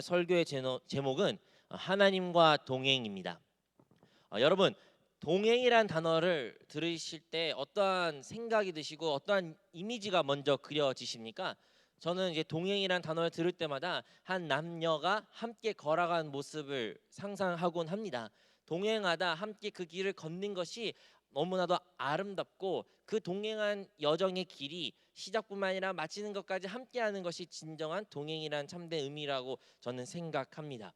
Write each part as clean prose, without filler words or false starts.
설교의 제목은 하나님과 동행입니다. 여러분, 동행이란 단어를 들으실 때 어떠한 생각이 드시고 어떠한 이미지가 먼저 그려지십니까? 저는 이제 동행이란 단어를 들을 때마다 한 남녀가 함께 걸어가는 모습을 상상하곤 합니다. 동행하다 함께 그 길을 걷는 것이 너무나도 아름답고 그 동행한 여정의 길이 시작뿐만 아니라 마치는 것까지 함께하는 것이 진정한 동행이란 참된 의미라고 저는 생각합니다.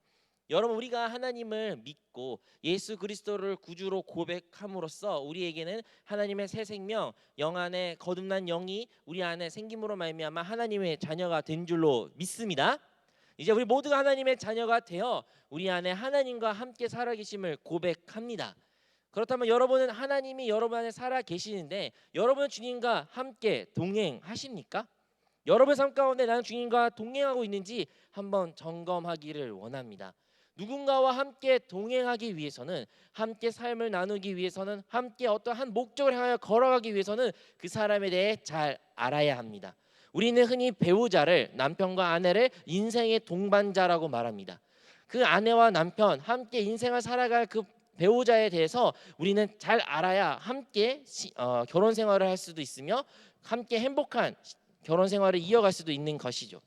여러분, 우리가 하나님을 믿고 예수 그리스도를 구주로 고백함으로써 우리에게는 하나님의 새 생명, 영 안에 거듭난 영이 우리 안에 생김으로 말미암아 하나님의 자녀가 된 줄로 믿습니다. 이제 우리 모두가 하나님의 자녀가 되어 우리 안에 하나님과 함께 살아계심을 고백합니다. 그렇다면 여러분은 하나님이 여러분 안에 살아 계시는데 여러분은 주님과 함께 동행하십니까? 여러분 삶 가운데 나는 주님과 동행하고 있는지 한번 점검하기를 원합니다. 누군가와 함께 동행하기 위해서는, 함께 삶을 나누기 위해서는, 함께 어떠한 목적을 향하여 걸어가기 위해서는 그 사람에 대해 잘 알아야 합니다. 우리는 흔히 배우자를, 남편과 아내를 인생의 동반자라고 말합니다. 그 아내와 남편 함께 인생을 살아갈 그 배우자에 대해서 우리는 잘 알아야 함께 결혼 생활을 할 수도 있으며 함께 행복한 결혼 생활을 이어갈 수도 있는 것이죠.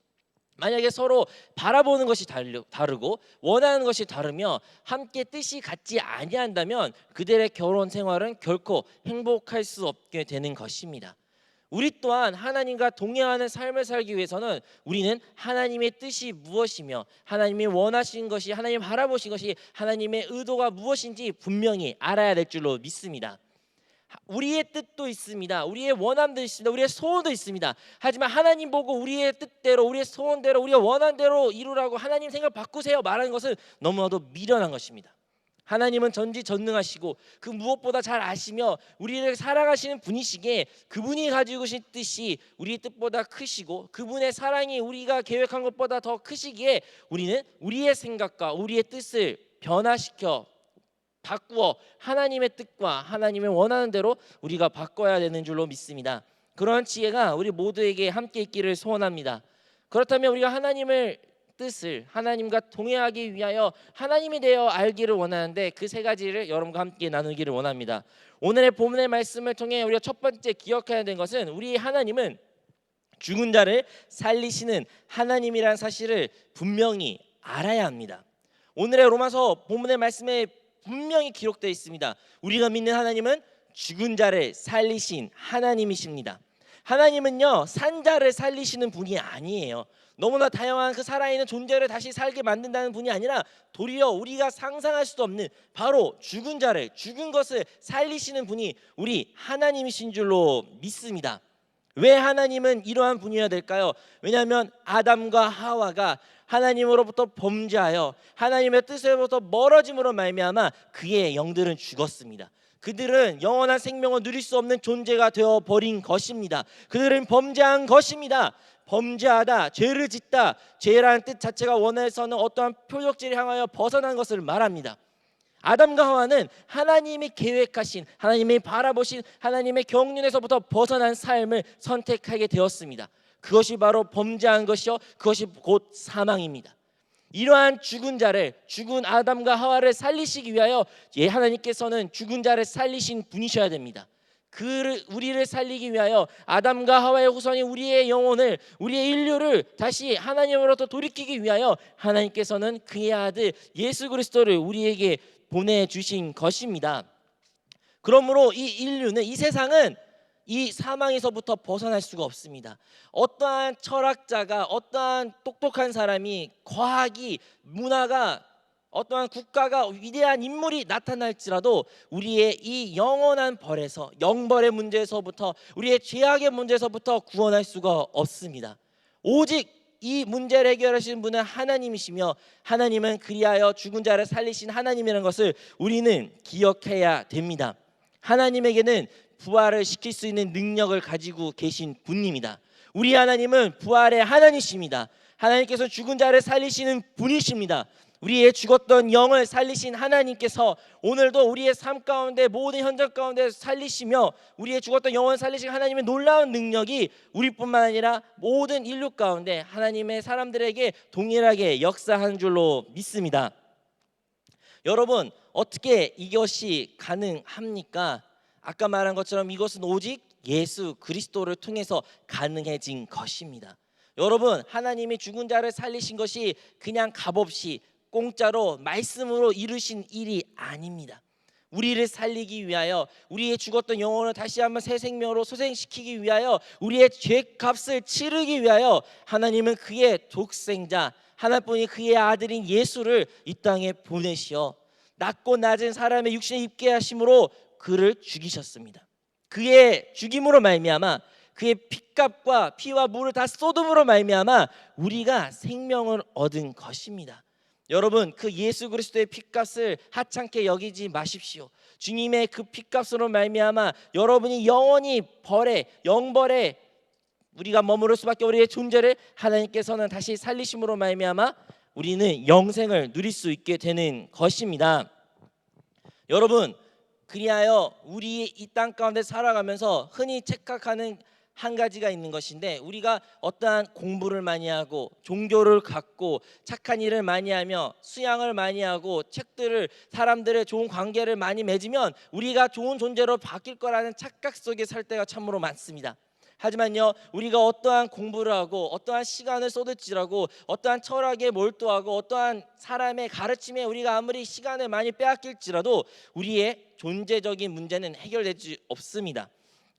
만약에 서로 바라보는 것이 다르고 원하는 것이 다르며 함께 뜻이 같지 아니한다면 그들의 결혼 생활은 결코 행복할 수 없게 되는 것입니다. 우리 또한 하나님과 동행하는 삶을 살기 위해서는 우리는 하나님의 뜻이 무엇이며 하나님이 원하신 것이, 하나님 바라보신 것이, 하나님의 의도가 무엇인지 분명히 알아야 될 줄로 믿습니다. 우리의 뜻도 있습니다. 우리의 원함도 있습니다. 우리의 소원도 있습니다. 하지만 하나님 보고 우리의 뜻대로, 우리의 소원대로, 우리가 원하는 대로 이루라고 하나님 생각 바꾸세요 말하는 것은 너무나도 미련한 것입니다. 하나님은 전지전능하시고 그 무엇보다 잘 아시며 우리를 사랑하시는 분이시기에 그분이 가지고 계신 뜻이 우리 뜻보다 크시고 그분의 사랑이 우리가 계획한 것보다 더 크시기에 우리는 우리의 생각과 우리의 뜻을 변화시켜 바꾸어 하나님의 뜻과 하나님의 원하는 대로 우리가 바꿔야 되는 줄로 믿습니다. 그런 지혜가 우리 모두에게 함께 있기를 소원합니다. 그렇다면 우리가 하나님의 뜻을, 하나님과 동행하기 위하여 하나님이 되어 알기를 원하는데 그 세 가지를 여러분과 함께 나누기를 원합니다. 오늘의 본문의 말씀을 통해 우리가 첫 번째 기억해야 되는 것은 우리 하나님은 죽은 자를 살리시는 하나님이라는 사실을 분명히 알아야 합니다. 오늘의 로마서 본문의 말씀에 분명히 기록되어 있습니다. 우리가 믿는 하나님은 죽은 자를 살리신 하나님이십니다. 하나님은요, 산 자를 살리시는 분이 아니에요. 너무나 다양한 그 살아있는 존재를 다시 살게 만든다는 분이 아니라 도리어 우리가 상상할 수도 없는 바로 죽은 자를, 죽은 것을 살리시는 분이 우리 하나님이신 줄로 믿습니다. 왜 하나님은 이러한 분이어야 될까요? 왜냐하면 아담과 하와가 하나님으로부터 범죄하여 하나님의 뜻으로부터 멀어짐으로 말미암아 그의 영들은 죽었습니다. 그들은 영원한 생명을 누릴 수 없는 존재가 되어버린 것입니다. 그들은 범죄한 것입니다. 범죄하다, 죄를 짓다, 죄라는 뜻 자체가 원어에서는 어떠한 표적지를 향하여 벗어난 것을 말합니다. 아담과 하와는 하나님이 계획하신, 하나님이 바라보신 하나님의 경륜에서부터 벗어난 삶을 선택하게 되었습니다. 그것이 바로 범죄한 것이요, 그것이 곧 사망입니다. 이러한 죽은 자를, 죽은 아담과 하와를 살리시기 위하여 하나님께서는 죽은 자를 살리신 분이셔야 됩니다. 우리를 살리기 위하여 아담과 하와의 후손이 우리의 영혼을, 우리의 인류를 다시 하나님으로부터 돌이키기 위하여 하나님께서는 그의 아들 예수 그리스도를 우리에게 보내주신 것입니다. 그러므로 이 인류는, 이 세상은 이 사망에서부터 벗어날 수가 없습니다. 어떠한 철학자가, 어떠한 똑똑한 사람이, 과학이, 문화가, 어떠한 국가가, 위대한 인물이 나타날지라도 우리의 이 영원한 벌에서, 영벌의 문제에서부터, 우리의 죄악의 문제에서부터 구원할 수가 없습니다. 오직 이 문제를 해결하시는 분은 하나님이시며 하나님은 그리하여 죽은 자를 살리신 하나님이라는 것을 우리는 기억해야 됩니다. 하나님에게는 부활을 시킬 수 있는 능력을 가지고 계신 분입니다. 우리 하나님은 부활의 하나님이십니다. 하나님께서 죽은 자를 살리시는 분이십니다. 우리의 죽었던 영을 살리신 하나님께서 오늘도 우리의 삶 가운데 모든 현장 가운데 살리시며 우리의 죽었던 영을 살리신 하나님의 놀라운 능력이 우리뿐만 아니라 모든 인류 가운데 하나님의 사람들에게 동일하게 역사하는 줄로 믿습니다. 여러분, 어떻게 이것이 가능합니까? 아까 말한 것처럼 이것은 오직 예수 그리스도를 통해서 가능해진 것입니다. 여러분, 하나님이 죽은 자를 살리신 것이 그냥 값없이 공짜로 말씀으로 이루신 일이 아닙니다. 우리를 살리기 위하여, 우리의 죽었던 영혼을 다시 한번 새 생명으로 소생시키기 위하여, 우리의 죄값을 치르기 위하여 하나님은 그의 독생자 하나뿐인 그의 아들인 예수를 이 땅에 보내시어 낮고 낮은 사람의 육신에 입게 하심으로 그를 죽이셨습니다. 그의 죽임으로 말미암아, 그의 피값과 피와 물을 다 쏟음으로 말미암아 우리가 생명을 얻은 것입니다. 여러분, 그 예수 그리스도의 피값을 하찮게 여기지 마십시오. 주님의 그 피값으로 말미암아 여러분이 영원히 영벌에 우리가 머무를 수밖에, 우리의 존재를 하나님께서는 다시 살리심으로 말미암아 우리는 영생을 누릴 수 있게 되는 것입니다. 여러분, 그리하여 우리 이 땅 가운데 살아가면서 흔히 착각하는 한 가지가 있는 것인데, 우리가 어떠한 공부를 많이 하고 종교를 갖고 착한 일을 많이 하며 수양을 많이 하고 책들을, 사람들의 좋은 관계를 많이 맺으면 우리가 좋은 존재로 바뀔 거라는 착각 속에 살 때가 참으로 많습니다. 하지만요, 우리가 어떠한 공부를 하고 어떠한 시간을 쏟을지라고 어떠한 철학에 몰두하고 어떠한 사람의 가르침에 우리가 아무리 시간을 많이 빼앗길지라도 우리의 존재적인 문제는 해결되지 없습니다.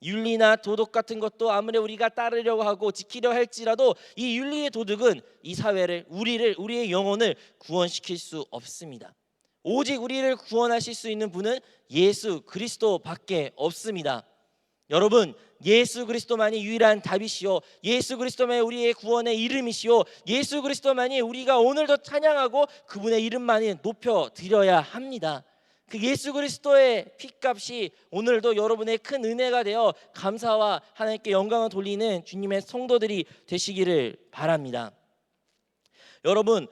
윤리나 도덕 같은 것도 아무리 우리가 따르려고 하고 지키려 할지라도 이 윤리의 도덕은 이 사회를, 우리의 영혼을 구원시킬 수 없습니다. 오직 우리를 구원하실 수 있는 분은 예수 그리스도밖에 없습니다. 여러분, 예수 그리스도만이 유일한 답이시오. 예수 그리스도만이 우리의 구원의 이름이시오. 예수 그리스도만이 우리가 오늘도 찬양하고 그분의 이름만이 높여드려야 합니다. 그 예수 그리스도의 피값이 오늘도 여러분의 큰 은혜가 되어 감사와 하나님께 영광을 돌리는 주님의 성도들이 되시기를 바랍니다. 여러분,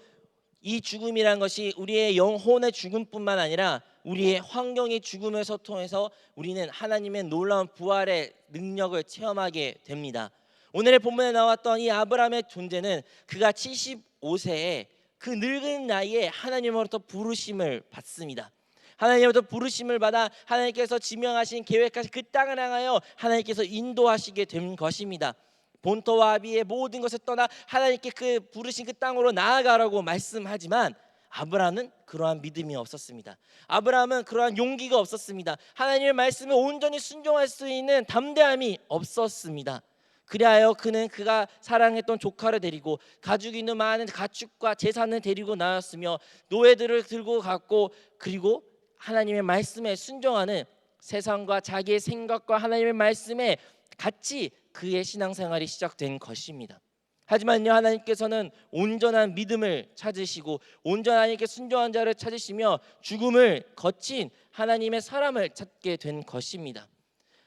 이 죽음이란 것이 우리의 영혼의 죽음뿐만 아니라 우리의 환경의 죽음에서 통해서 우리는 하나님의 놀라운 부활의 능력을 체험하게 됩니다. 오늘의 본문에 나왔던 이 아브라함의 존재는 그가 75세에 그 늙은 나이에 하나님으로부터 부르심을 받습니다. 하나님으로부터 부르심을 받아 하나님께서 지명하신, 계획하신 그 땅을 향하여 하나님께서 인도하시게 된 것입니다. 본토와 아비의 모든 것을 떠나 하나님께 그 부르신 그 땅으로 나아가라고 말씀하지만 아브라함은 그러한 믿음이 없었습니다. 아브라함은 그러한 용기가 없었습니다. 하나님의 말씀에 온전히 순종할 수 있는 담대함이 없었습니다. 그리하여 그는 그가 사랑했던 조카를 데리고 가지고 있는 많은 가축과 재산을 데리고 나왔으며 노예들을 들고 갔고, 그리고 하나님의 말씀에 순종하는, 세상과 자기의 생각과 하나님의 말씀에 같이 그의 신앙생활이 시작된 것입니다. 하지만요, 하나님께서는 온전한 믿음을 찾으시고 온전한 하나님께 순종한 자를 찾으시며 죽음을 거친 하나님의 사람을 찾게 된 것입니다.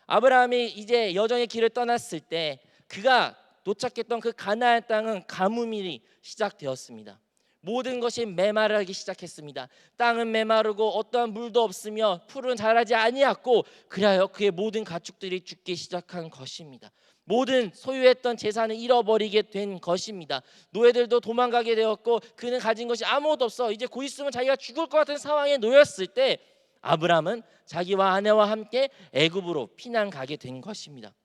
아브라함이 이제 여정의 길을 떠났을 때 그가 도착했던 그 가나안 땅은 가뭄이 시작되었습니다. 모든 것이 메마르기 시작했습니다. 땅은 메마르고 어떠한 물도 없으며 풀은 자라지 아니하고, 그리하여 그의 모든 가축들이 죽기 시작한 것입니다. 모든 소유했던 재산을 잃어버리게 된 것입니다. 노예들도 도망가게 되었고 그는 가진 것이 아무것도 없어 이제 곧 있으면 자기가 죽을 것 같은 상황에 놓였을 때 아브라함은 자기와 아내와 함께 애굽으로 피난 가게 된 것입니다.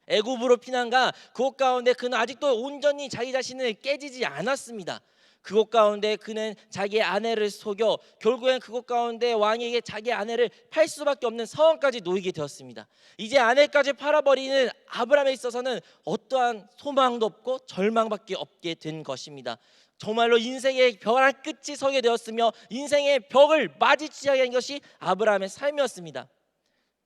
애굽으로 피난가 그곳 가운데 그는 아직도 온전히 자기 자신을 깨지지 않았습니다. 그곳 가운데 그는 자기의 아내를 속여 결국엔 그곳 가운데 왕에게 자기 아내를 팔 수밖에 없는 상황까지 놓이게 되었습니다. 이제 아내까지 팔아버리는 아브라함에 있어서는 어떠한 소망도 없고 절망밖에 없게 된 것입니다. 정말로 인생의 벼랑 끝이 서게 되었으며 인생의 벽을 마주치게 한 것이 아브라함의 삶이었습니다.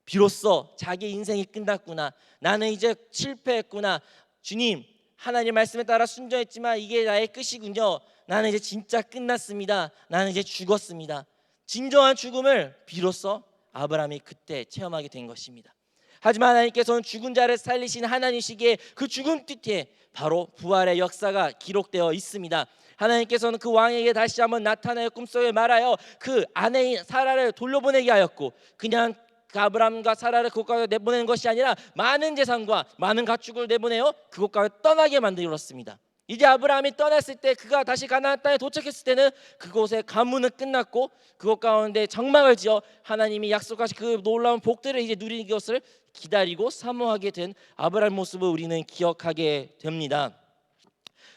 비로소 자기 인생이 끝났구나, 나는 이제 실패했구나, 주님 하나님 말씀에 따라 순종했지만 이게 나의 끝이군요, 나는 이제 진짜 끝났습니다, 나는 이제 죽었습니다. 진정한 죽음을 비로소 아브라함이 그때 체험하게 된 것입니다. 하지만 하나님께서는 죽은 자를 살리신 하나님이시기에 그 죽음 뒤에 바로 부활의 역사가 기록되어 있습니다. 하나님께서는 그 왕에게 다시 한번 나타나여 꿈속에 말하여 그 아내인 사라를 돌려보내게 하였고, 그냥 그 아브라함과 사라를 그곳까지 내보내는 것이 아니라 많은 재산과 많은 가축을 내보내어 그곳까지 떠나게 만들었습니다. 이제 아브라함이 떠났을 때, 그가 다시 가나안 땅에 도착했을 때는 그곳의 가문은 끝났고 그곳 가운데 장막을 지어 하나님이 약속하신 그 놀라운 복들을 이제 누리는 것을 기다리고 사모하게 된 아브라함 모습을 우리는 기억하게 됩니다.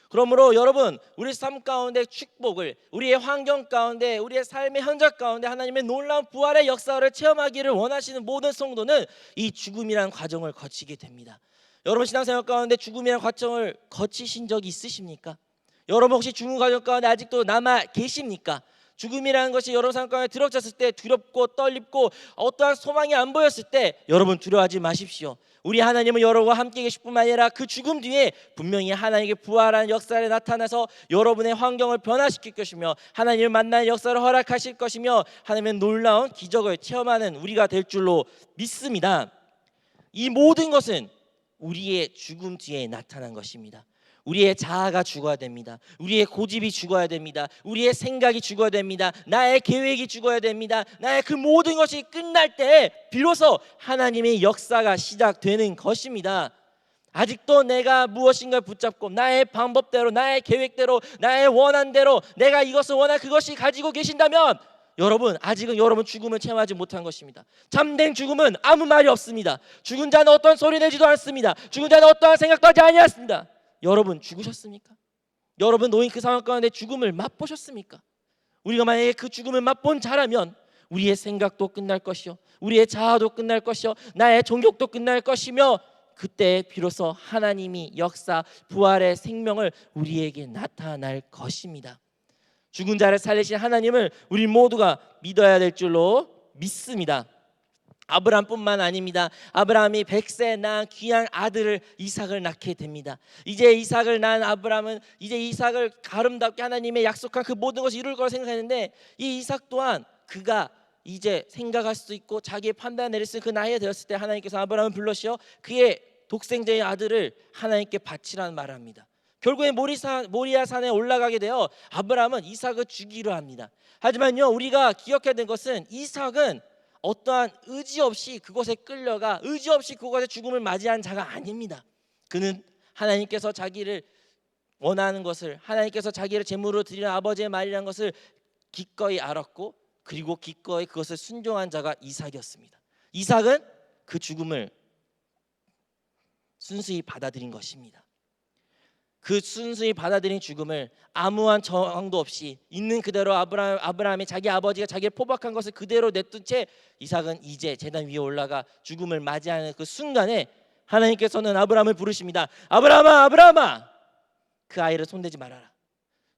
그러므로 여러분, 우리 삶 가운데 축복을, 우리의 환경 가운데, 우리의 삶의 현장 가운데 하나님의 놀라운 부활의 역사를 체험하기를 원하시는 모든 성도는 이 죽음이라는 과정을 거치게 됩니다. 여러분, 신앙생활 가운데 죽음이라는 과정을 거치신 적이 있으십니까? 여러분, 혹시 죽음 과정 가운데 아직도 남아 계십니까? 죽음이라는 것이 여러분 삶 가운데 들어쳤을 때 두렵고 떨리고 어떠한 소망이 안 보였을 때, 여러분 두려워하지 마십시오. 우리 하나님은 여러분과 함께 계실 뿐만 아니라 그 죽음 뒤에 분명히 하나님의 부활하는 역사를 나타나서 여러분의 환경을 변화시킬 것이며 하나님을 만나는 역사를 허락하실 것이며 하나님의 놀라운 기적을 체험하는 우리가 될 줄로 믿습니다. 이 모든 것은 우리의 죽음 뒤에 나타난 것입니다. 우리의 자아가 죽어야 됩니다. 우리의 고집이 죽어야 됩니다. 우리의 생각이 죽어야 됩니다. 나의 계획이 죽어야 됩니다. 나의 그 모든 것이 끝날 때 비로소 하나님의 역사가 시작되는 것입니다. 아직도 내가 무엇인가 붙잡고 나의 방법대로, 나의 계획대로, 나의 원한대로 내가 이것을 원하 그것이 가지고 계신다면 여러분, 아직은 여러분 죽음을 체험하지 못한 것입니다. 참된 죽음은 아무 말이 없습니다. 죽은 자는 어떤 소리 내지도 않습니다. 죽은 자는 어떠한 생각도 하지 아니하였습니다. 여러분 죽으셨습니까? 여러분 놓인 그 상황 가운데 죽음을 맛보셨습니까? 우리가 만약에 그 죽음을 맛본 자라면 우리의 생각도 끝날 것이요, 우리의 자아도 끝날 것이요, 나의 종교도 끝날 것이며, 그때 비로소 하나님이 역사, 부활의 생명을 우리에게 나타날 것입니다. 죽은 자를 살리신 하나님을 우리 모두가 믿어야 될 줄로 믿습니다. 아브라함뿐만 아닙니다. 아브라함이 100세 낳은 귀한 아들을 이삭을 낳게 됩니다. 이제 이삭을 낳은 아브라함은 이제 이삭을 아름답게 하나님의 약속한 그 모든 것을 이룰 거라 생각했는데, 이 이삭 또한 그가 이제 생각할 수도 있고 자기의 판단을 내릴 수 있는 그 나이에 되었을 때 하나님께서 아브라함을 불러시어 그의 독생자의 아들을 하나님께 바치라는 말을 합니다. 결국에 모리아 산에 올라가게 되어 아브라함은 이삭을 죽이려 합니다. 하지만요, 우리가 기억해야 되는 것은 이삭은 어떠한 의지 없이 그곳에 끌려가 의지 없이 그곳에 죽음을 맞이한 자가 아닙니다. 그는 하나님께서 자기를 원하는 것을, 하나님께서 자기를 제물로 드리는 아버지의 말이라는 것을 기꺼이 알았고, 그리고 기꺼이 그것을 순종한 자가 이삭이었습니다. 이삭은 그 죽음을 순수히 받아들인 것입니다. 그 순수히 받아들인 죽음을 아무한 저항도 없이 있는 그대로 아브라함이 자기 아버지가 자기를 포박한 것을 그대로 내둔 채 이삭은 이제 제단 위에 올라가 죽음을 맞이하는 그 순간에 하나님께서는 아브라함을 부르십니다. 아브라함아, 아브라함아, 그 아이를 손대지 말아라.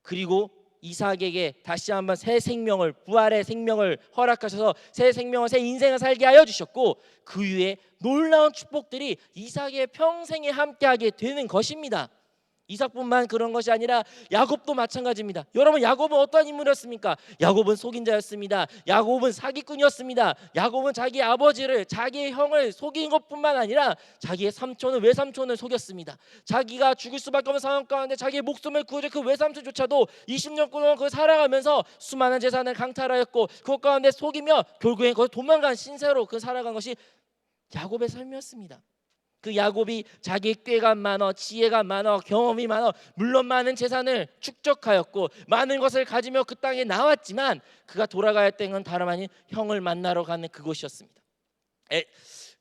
그리고 이삭에게 다시 한번 새 생명을, 부활의 생명을 허락하셔서 새 생명을, 새 인생을 살게 하여 주셨고, 그 위에 놀라운 축복들이 이삭의 평생에 함께하게 되는 것입니다. 이삭뿐만 그런 것이 아니라 야곱도 마찬가지입니다. 여러분, 야곱은 어떠한 인물이었습니까? 야곱은 속인 자였습니다. 야곱은 사기꾼이었습니다. 야곱은 자기 아버지를, 자기의 형을 속인 것뿐만 아니라 자기의 삼촌을, 외삼촌을 속였습니다. 자기가 죽을 수밖에 없는 상황 가운데 자기의 목숨을 구해줄 그 외삼촌조차도 20년 동안 그 살아가면서 수많은 재산을 강탈하였고 그 가운데 속이며 결국엔 거기 도망간 신세로 그 살아간 것이 야곱의 삶이었습니다. 그 야곱이 자기 꾀가 많어, 지혜가 많어, 경험이 많어, 물론 많은 재산을 축적하였고 많은 것을 가지며 그 땅에 나왔지만 그가 돌아가야 할 때는 다름 아닌 형을 만나러 가는 그곳이었습니다.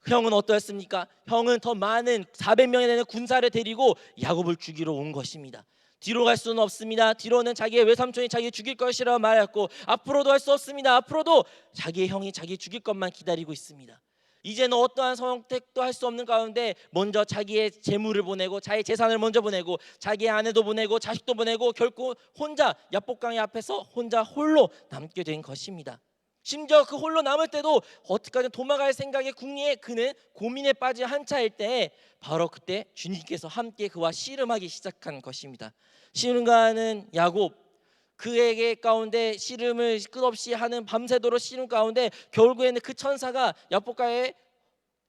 형은 어떠했습니까? 형은 더 많은 400명에 되는 군사를 데리고 야곱을 죽이러 온 것입니다. 뒤로 갈 수는 없습니다. 뒤로는 자기의 외삼촌이 자기 죽일 것이라고 말했고 앞으로도 할 수 없습니다. 앞으로도 자기의 형이 자기 죽일 것만 기다리고 있습니다. 이제는 어떠한 선택도 할 수 없는 가운데 먼저 자기의 재물을 보내고 자기 재산을 먼저 보내고 자기의 아내도 보내고 자식도 보내고 결국 혼자 야복강의 앞에서 혼자 홀로 남게 된 것입니다. 심지어 그 홀로 남을 때도 어떻게든 도망갈 생각에 궁리에 그는 고민에 빠진 한차일 때 바로 그때 주님께서 함께 그와 씨름하기 시작한 것입니다. 씨름가는 야곱, 그에게 가운데 씨름을 끝없이 하는 밤새도록 씨름 가운데 결국에는 그 천사가 야복강의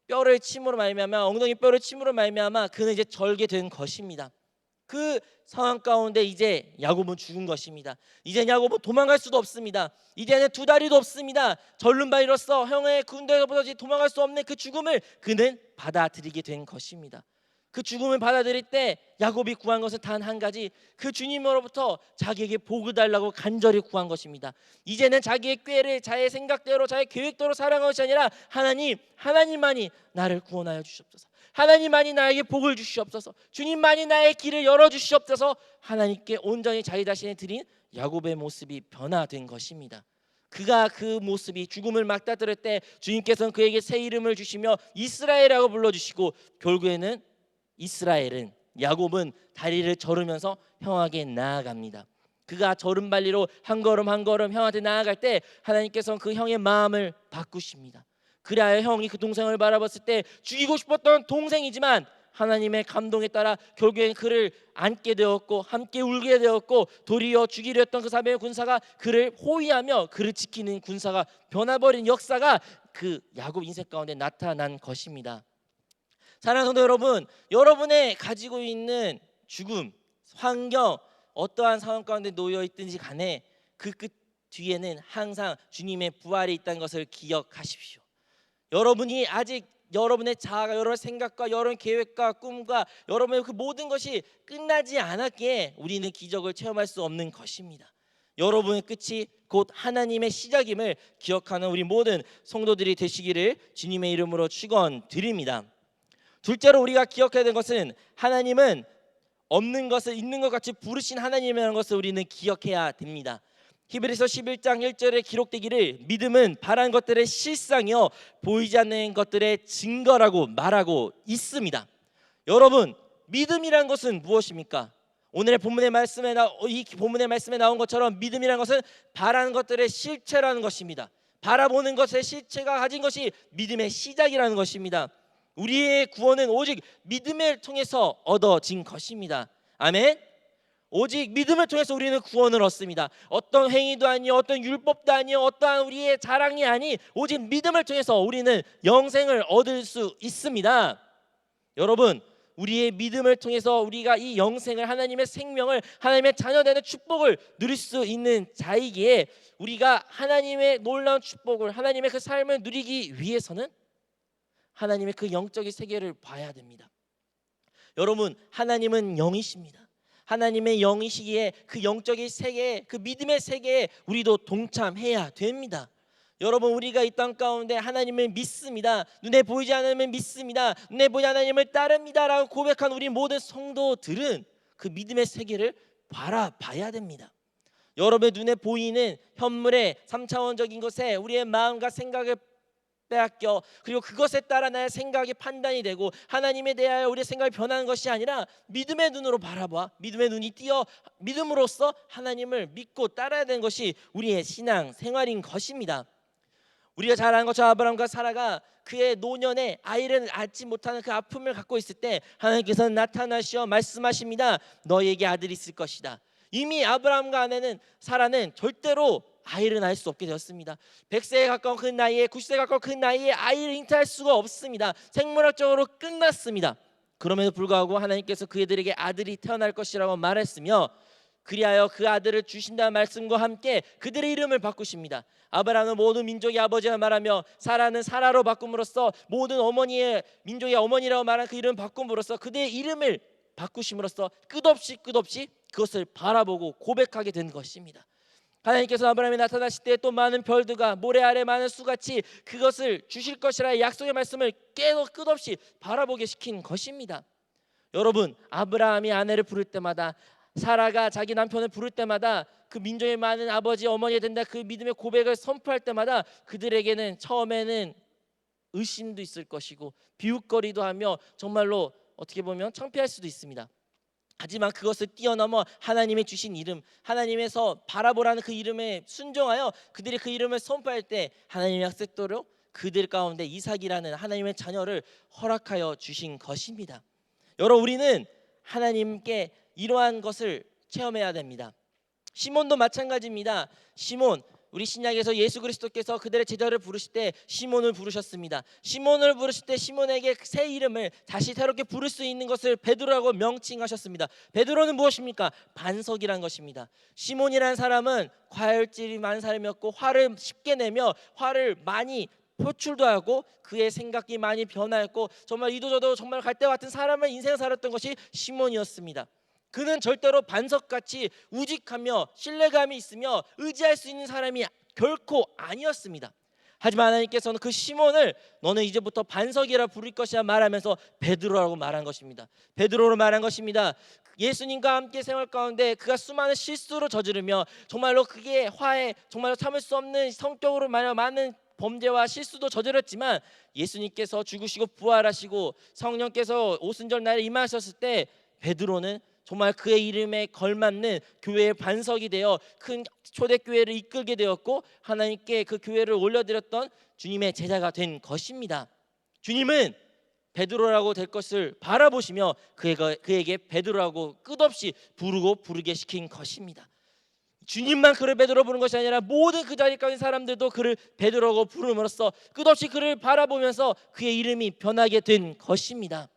뼈를 침으로 말미암아, 엉덩이 뼈를 침으로 말미암아 그는 이제 절게 된 것입니다. 그 상황 가운데 이제 야곱은 죽은 것입니다. 이제 야곱은 도망갈 수도 없습니다. 이제는 두 다리도 없습니다. 절름발이로서 형의 군대로부터 도망갈 수 없는 그 죽음을 그는 받아들이게 된 것입니다. 그 죽음을 받아들일 때 야곱이 구한 것은 단 한 가지, 그 주님으로부터 자기에게 복을 달라고 간절히 구한 것입니다. 이제는 자기의 꾀를 자기의 생각대로 자기의 계획대로 살아가는 것이 아니라 하나님만이 나를 구원하여 주시옵소서. 하나님만이 나에게 복을 주시옵소서. 주님만이 나의 길을 열어주시옵소서. 하나님께 온전히 자기 자신을 드린 야곱의 모습이 변화된 것입니다. 그가 그 모습이 죽음을 맞닥뜨릴 때 주님께서는 그에게 새 이름을 주시며 이스라엘이라고 불러주시고, 결국에는 이스라엘은, 야곱은 다리를 저르면서 형에게 나아갑니다. 그가 절름발리로 한 걸음 한 걸음 형한테 나아갈 때 하나님께서는 그 형의 마음을 바꾸십니다. 그래야 형이 그 동생을 바라봤을 때 죽이고 싶었던 동생이지만 하나님의 감동에 따라 결국엔 그를 안게 되었고 함께 울게 되었고, 도리어 죽이려 했던 그 사방의 군사가 그를 호위하며 그를 지키는 군사가 변화버린 역사가 그 야곱 인생 가운데 나타난 것입니다. 사랑하는 성도 여러분, 여러분의 가지고 있는 죽음, 환경, 어떠한 상황 가운데 놓여 있든지 간에 그 끝 뒤에는 항상 주님의 부활이 있다는 것을 기억하십시오. 여러분이 아직 여러분의 자아가, 여러분의 생각과 여러분의 계획과 꿈과 여러분의 그 모든 것이 끝나지 않았기에 우리는 기적을 체험할 수 없는 것입니다. 여러분의 끝이 곧 하나님의 시작임을 기억하는 우리 모든 성도들이 되시기를 주님의 이름으로 축원드립니다. 둘째로 우리가 기억해야 되는 것은 하나님은 없는 것을 있는 것 같이 부르신 하나님이라는 것을 우리는 기억해야 됩니다. 히브리서 11장 1절에 기록되기를 믿음은 바라는 것들의 실상이요 보이지 않는 것들의 증거라고 말하고 있습니다. 여러분, 믿음이란 것은 무엇입니까? 오늘의 본문의 말씀에 이 본문의 말씀에 나온 것처럼 믿음이란 것은 바라는 것들의 실체라는 것입니다. 바라보는 것의 실체가 가진 것이 믿음의 시작이라는 것입니다. 우리의 구원은 오직 믿음을 통해서 얻어진 것입니다. 아멘. 오직 믿음을 통해서 우리는 구원을 얻습니다. 어떤 행위도 아니요, 어떤 율법도 아니요, 어떠한 우리의 자랑이 아니, 오직 믿음을 통해서 우리는 영생을 얻을 수 있습니다. 여러분, 우리의 믿음을 통해서 우리가 이 영생을, 하나님의 생명을, 하나님의 자녀되는 축복을 누릴 수 있는 자이기에 우리가 하나님의 놀라운 축복을, 하나님의 그 삶을 누리기 위해서는 하나님의 그 영적인 세계를 봐야 됩니다. 여러분, 하나님은 영이십니다. 하나님의 영이시기에 그 영적인 세계에, 그 믿음의 세계에 우리도 동참해야 됩니다. 여러분, 우리가 이 땅 가운데 하나님을 믿습니다. 눈에 보이지 않으면 믿습니다. 눈에 보이지 하나님을 따릅니다 라고 고백한 우리 모든 성도들은 그 믿음의 세계를 바라봐야 됩니다. 여러분의 눈에 보이는 현물의 3차원적인 것에 우리의 마음과 생각을 빼앗겨, 그리고 그것에 따라 나의 생각이 판단이 되고 하나님에 대하여 우리의 생각이 변하는 것이 아니라 믿음의 눈으로 바라봐, 믿음의 눈이 띄어 믿음으로써 하나님을 믿고 따라야 되는 것이 우리의 신앙 생활인 것입니다. 우리가 잘 아는 것처럼 아브라함과 사라가 그의 노년에 아이를 낳지 못하는 그 아픔을 갖고 있을 때 하나님께서는 나타나시어 말씀하십니다. 너에게 아들이 있을 것이다. 이미 아브라함과 아내는, 사라는 절대로 아이를 낳을 수 없게 되었습니다. 100세에 가까운 그 나이에, 90세에 가까운 그 나이에 아이를 잉태할 수가 없습니다. 생물학적으로 끝났습니다. 그럼에도 불구하고 하나님께서 그들에게 아들이 태어날 것이라고 말했으며, 그리하여 그 아들을 주신다는 말씀과 함께 그들의 이름을 바꾸십니다. 아브라함은 모든 민족의 아버지라 말하며 사라는 사라로 바꿈으로써 모든 어머니의 민족의 어머니라고 말한 그 이름을 바꿈으로써 그들의 이름을 바꾸심으로써 끝없이 그것을 바라보고 고백하게 된 것입니다. 하나님께서 아브라함이 나타나실 때 또 많은 별들과 모래 아래 많은 수같이 그것을 주실 것이라 약속의 말씀을 계속 끝없이 바라보게 시킨 것입니다. 여러분, 아브라함이 아내를 부를 때마다, 사라가 자기 남편을 부를 때마다, 그 민족의 많은 아버지 어머니가 된다 그 믿음의 고백을 선포할 때마다 그들에게는 처음에는 의심도 있을 것이고 비웃거리도 하며 정말로 어떻게 보면 창피할 수도 있습니다. 하지만 그것을 뛰어넘어 하나님이 주신 이름, 하나님에서 바라보라는 그 이름에 순종하여 그들이 그 이름을 선포할 때 하나님의 약속대로 그들 가운데 이삭이라는 하나님의 자녀를 허락하여 주신 것입니다. 여러분, 우리는 하나님께 이러한 것을 체험해야 됩니다. 시몬도 마찬가지입니다. 시몬, 우리 신약에서 예수 그리스도께서 그들의 제자를 부르실 때 시몬을 부르셨습니다. 시몬을 부르실 때 시몬에게 새 이름을 다시 새롭게 부를 수 있는 것을 베드로라고 명칭하셨습니다. 베드로는 무엇입니까? 반석이란 것입니다. 시몬이라는 사람은 과열질이 많은 사람이었고 화를 쉽게 내며 화를 많이 표출도 하고 그의 생각이 많이 변화했고 정말 이도저도 정말 갈대 같은 사람의 인생을 살았던 것이 시몬이었습니다. 그는 절대로 반석같이 우직하며 신뢰감이 있으며 의지할 수 있는 사람이 결코 아니었습니다. 하지만 하나님께서는 그 시몬을 너는 이제부터 반석이라 부를 것이야 말하면서 베드로라고 말한 것입니다. 베드로로 말한 것입니다. 예수님과 함께 생활 가운데 그가 수많은 실수로 저지르며 정말로 그게 화에 정말로 참을 수 없는 성격으로 많은 범죄와 실수도 저질렀지만 예수님께서 죽으시고 부활하시고 성령께서 오순절 날에 임하셨을 때 베드로는 정말 그의 이름에 걸맞는 교회의 반석이 되어 큰 초대교회를 이끌게 되었고 하나님께 그 교회를 올려드렸던 주님의 제자가 된 것입니다. 주님은 베드로라고 될 것을 바라보시며 그에게 베드로라고 끝없이 부르게 시킨 것입니다. 주님만 그를 베드로 부른 것이 아니라 모든 그 자리에 있는 사람들도 그를 베드로라고 부름으로써 끝없이 그를 바라보면서 그의 이름이 변하게 된 것입니다.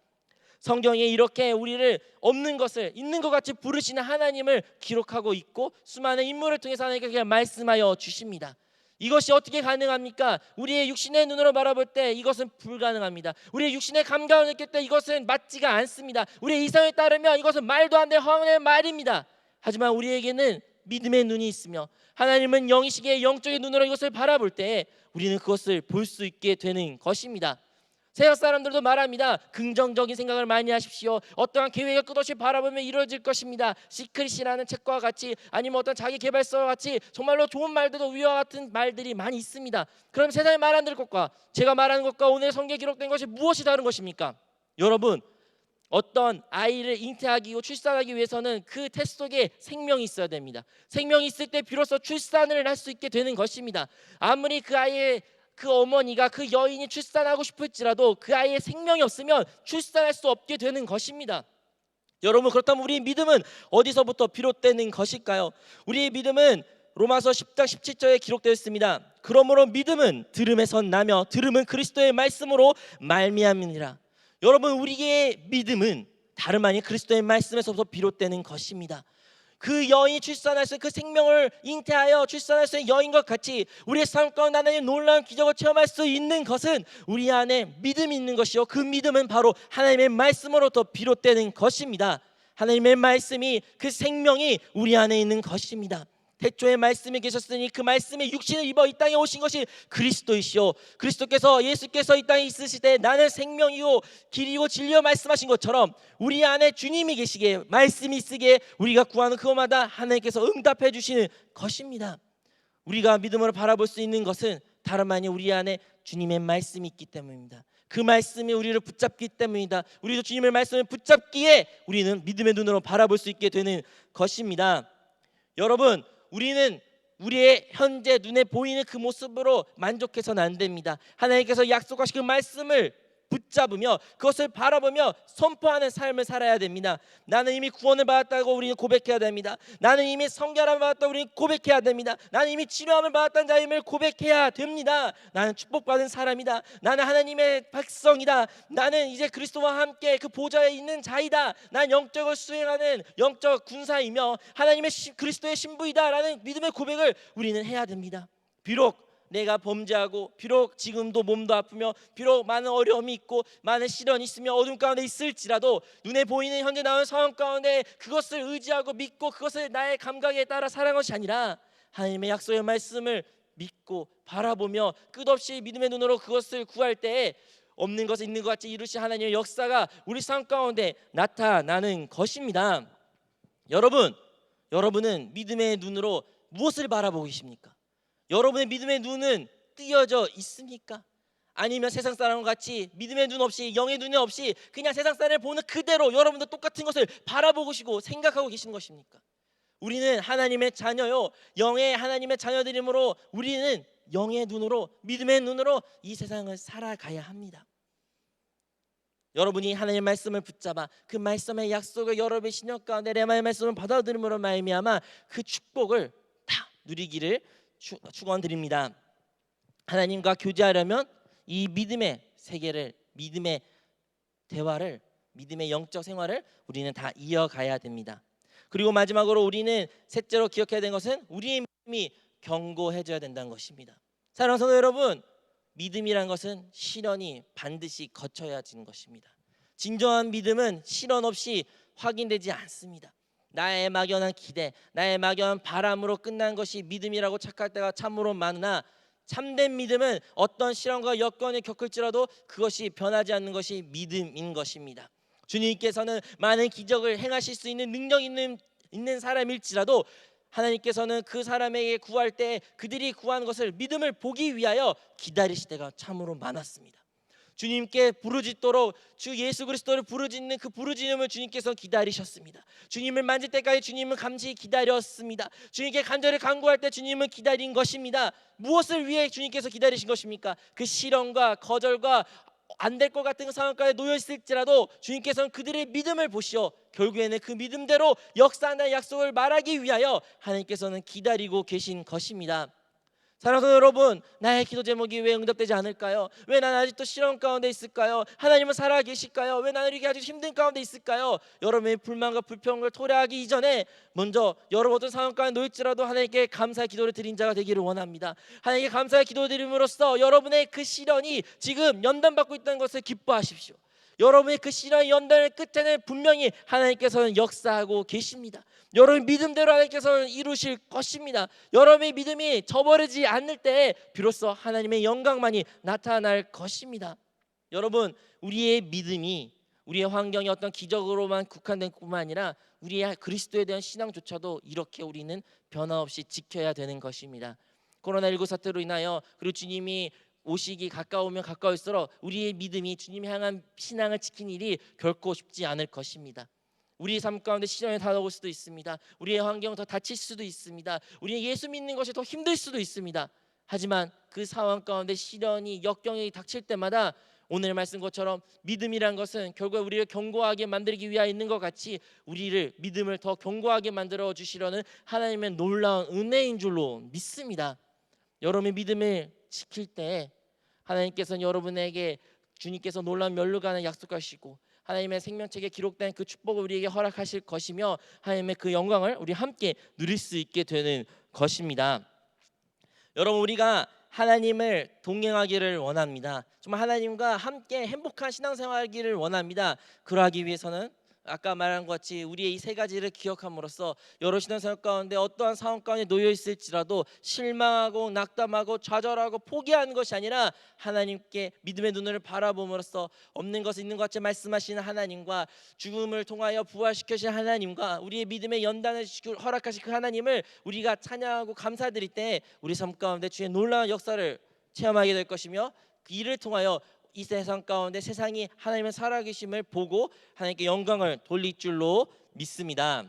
성경에 이렇게 우리를 없는 것을 있는 것 같이 부르시는 하나님을 기록하고 있고 수많은 인물을 통해서 하나님께서 말씀하여 주십니다. 이것이 어떻게 가능합니까? 우리의 육신의 눈으로 바라볼 때 이것은 불가능합니다. 우리의 육신의 감각을 느낄 때 이것은 맞지가 않습니다. 우리의 이성에 따르면 이것은 말도 안 되는 허황의 말입니다. 하지만 우리에게는 믿음의 눈이 있으며 하나님은 영이시기에 영적인 눈으로 이것을 바라볼 때 우리는 그것을 볼 수 있게 되는 것입니다. 세상 사람들도 말합니다. 긍정적인 생각을 많이 하십시오. 어떠한 계획을 끝없이 바라보면 이루어질 것입니다. 시크릿이라는 책과 같이 아니면 어떤 자기 개발서와 같이 정말로 좋은 말들도 위와 같은 말들이 많이 있습니다. 그럼 세상에 말 안 들을 것과 제가 말하는 것과 오늘 성경에 기록된 것이 무엇이 다른 것입니까? 여러분, 어떤 아이를 잉태하기 출산하기 위해서는 그 태 속에 생명이 있어야 됩니다. 생명이 있을 때 비로소 출산을 할 수 있게 되는 것입니다. 아무리 그 아이의 그 어머니가 그 여인이 출산하고 싶을지라도 그 아이의 생명이 없으면 출산할 수 없게 되는 것입니다. 여러분, 그렇다면 우리의 믿음은 어디서부터 비롯되는 것일까요? 우리의 믿음은 로마서 10장 17절에 기록되어 있습니다. 그러므로 믿음은 들음에서 나며 들음은 그리스도의 말씀으로 말미암으니라. 여러분, 우리의 믿음은 다름 아닌 그리스도의 말씀에서부터 비롯되는 것입니다. 그 여인이 출산할 수 있는 그 생명을 잉태하여 출산할 수 있는 여인과 같이 우리의 삶 가운데 하나님의 놀라운 기적을 체험할 수 있는 것은 우리 안에 믿음이 있는 것이요, 그 믿음은 바로 하나님의 말씀으로부터 비롯되는 것입니다. 하나님의 말씀이 그 생명이 우리 안에 있는 것입니다. 태초에 말씀이 계셨으니 그 말씀이 육신을 입어 이 땅에 오신 것이 그리스도이시오. 그리스도께서 예수께서 이 땅에 있으실 때 나는 생명이요 길이요 진리요 말씀하신 것처럼 우리 안에 주님이 계시기에 말씀이 있으기에 우리가 구하는 그것마다 하나님께서 응답해 주시는 것입니다. 우리가 믿음으로 바라볼 수 있는 것은 다름 아닌 우리 안에 주님의 말씀이 있기 때문입니다. 그 말씀이 우리를 붙잡기 때문이다. 우리도 주님의 말씀을 붙잡기에 우리는 믿음의 눈으로 바라볼 수 있게 되는 것입니다. 여러분, 우리는 우리의 현재 눈에 보이는 그 모습으로 만족해서는 안 됩니다. 하나님께서 약속하신 그 말씀을 붙잡으며 그것을 바라보며 선포하는 삶을 살아야 됩니다. 나는 이미 구원을 받았다고 우리는 고백해야 됩니다. 나는 이미 성결함을 받았다고 우리는 고백해야 됩니다. 나는 이미 치료함을 받았다는 자임을 고백해야 됩니다. 나는 축복받은 사람이다. 나는 하나님의 백성이다. 나는 이제 그리스도와 함께 그 보좌에 있는 자이다. 난 영적을 수행하는 영적 군사이며 하나님의 그리스도의 신부이다 라는 믿음의 고백을 우리는 해야 됩니다. 비록 내가 범죄하고 비록 지금도 몸도 아프며 비록 많은 어려움이 있고 많은 시련이 있으며 어둠 가운데 있을지라도 눈에 보이는 현재 나온 상황 가운데 그것을 의지하고 믿고 그것을 나의 감각에 따라 살아가는 것이 아니라 하나님의 약속의 말씀을 믿고 바라보며 끝없이 믿음의 눈으로 그것을 구할 때에 없는 것을 있는 것 같이 이루신 하나님의 역사가 우리 삶 가운데 나타나는 것입니다. 여러분은 믿음의 눈으로 무엇을 바라보고 계십니까? 여러분의 믿음의 눈은 띄어져 있습니까? 아니면 세상 사람과 같이 믿음의 눈 없이 영의 눈 없이 그냥 세상 사람을 보는 그대로 여러분도 똑같은 것을 바라보고 계시고 생각하고 계신 것입니까? 우리는 하나님의 자녀요, 영의 하나님의 자녀들이므로 우리는 영의 눈으로 믿음의 눈으로 이 세상을 살아가야 합니다. 여러분이 하나님의 말씀을 붙잡아 그 말씀의 약속을 여러분의 신령 가운데 레마의 말씀을 받아들임으로 말미암아 그 축복을 다 누리기를 축원드립니다. 하나님과 교제하려면 이 믿음의 세계를, 믿음의 대화를, 믿음의 영적 생활을 우리는 다 이어가야 됩니다. 그리고 마지막으로 우리는 셋째로 기억해야 되는 것은 우리의 믿음이 견고해져야 된다는 것입니다. 사랑하는 성도 여러분, 믿음이란 것은 시련이 반드시 거쳐야 하는 것입니다. 진정한 믿음은 시련 없이 확인되지 않습니다. 나의 막연한 기대, 나의 막연한 바람으로 끝난 것이 믿음이라고 착할 때가 참으로 많으나 참된 믿음은 어떤 시련과 여건을 겪을지라도 그것이 변하지 않는 것이 믿음인 것입니다. 주님께서는 많은 기적을 행하실 수 있는 능력 있는 사람일지라도 하나님께서는 그 사람에게 구할 때 그들이 구하는 것을 믿음을 보기 위하여 기다리실 때가 참으로 많았습니다. 주님께 부르짖도록 주 예수 그리스도를 부르짖는 그 부르짖음을 주님께서 기다리셨습니다. 주님을 만질 때까지 주님은 감시 기다렸습니다. 주님께 간절히 간구할 때 주님은 기다린 것입니다. 무엇을 위해 주님께서 기다리신 것입니까? 그 시련과 거절과 안 될 것 같은 상황까지 놓여 있을지라도 주님께서는 그들의 믿음을 보시어 결국에는 그 믿음대로 역사하는 약속을 말하기 위하여 하나님께서는 기다리고 계신 것입니다. 사랑하는 여러분, 나의 기도 제목이 왜 응답되지 않을까요? 왜 나는 아직도 시련 가운데 있을까요? 하나님은 살아 계실까요? 왜 나는 이렇게 아주 힘든 가운데 있을까요? 여러분의 불만과 불평을 토로하기 이전에 먼저 여러분 어떤 상황 가운데 놓일지라도 하나님께 감사의 기도를 드린 자가 되기를 원합니다. 하나님께 감사의 기도 드림으로써 여러분의 그 시련이 지금 연단받고 있다는 것을 기뻐하십시오. 여러분의 그 시련의 연단의 끝에는 분명히 하나님께서는 역사하고 계십니다. 여러분 믿음대로 하나님께서는 이루실 것입니다. 여러분의 믿음이 저버리지 않을 때에 비로소 하나님의 영광만이 나타날 것입니다. 여러분, 우리의 믿음이 우리의 환경이 어떤 기적으로만 국한된 뿐만 아니라 우리의 그리스도에 대한 신앙조차도 이렇게 우리는 변화없이 지켜야 되는 것입니다. 코로나19 사태로 인하여 그리고 주님이 오시기 가까우면 가까울수록 우리의 믿음이 주님을 향한 신앙을 지키는 일이 결코 쉽지 않을 것입니다. 우리의 삶 가운데 시련이 다가올 수도 있습니다. 우리의 환경은 더 다칠 수도 있습니다. 우리의 예수 믿는 것이 더 힘들 수도 있습니다. 하지만 그 상황 가운데 시련이 역경이 닥칠 때마다 오늘 말씀 것처럼 믿음이란 것은 결국 우리를 견고하게 만들기 위하여 있는 것 같이 우리를 믿음을 더 견고하게 만들어 주시려는 하나님의 놀라운 은혜인 줄로 믿습니다. 여러분의 믿음을 지킬 때 하나님께서는 여러분에게 주님께서 놀라운 면류관을 약속하시고 하나님의 생명책에 기록된 그 축복을 우리에게 허락하실 것이며 하나님의 그 영광을 우리 함께 누릴 수 있게 되는 것입니다. 여러분, 우리가 하나님을 동행하기를 원합니다. 정말 하나님과 함께 행복한 신앙생활하기를 원합니다. 그러하기 위해서는 아까 말한 것 같이 우리의 이 세 가지를 기억함으로써 여러 신앙생활 가운데 어떠한 상황 가운데 놓여 있을지라도 실망하고 낙담하고 좌절하고 포기하는 것이 아니라 하나님께 믿음의 눈을 바라봄으로써 없는 것을 있는 것 같이 말씀하시는 하나님과 죽음을 통하여 부활시키신 하나님과 우리의 믿음의 연단을 허락하신 그 하나님을 우리가 찬양하고 감사드릴 때 우리 삶 가운데 주의 놀라운 역사를 체험하게 될 것이며 그 일을 통하여 이 세상 가운데 세상이 하나님의 살아계심을 보고 하나님께 영광을 돌릴 줄로 믿습니다.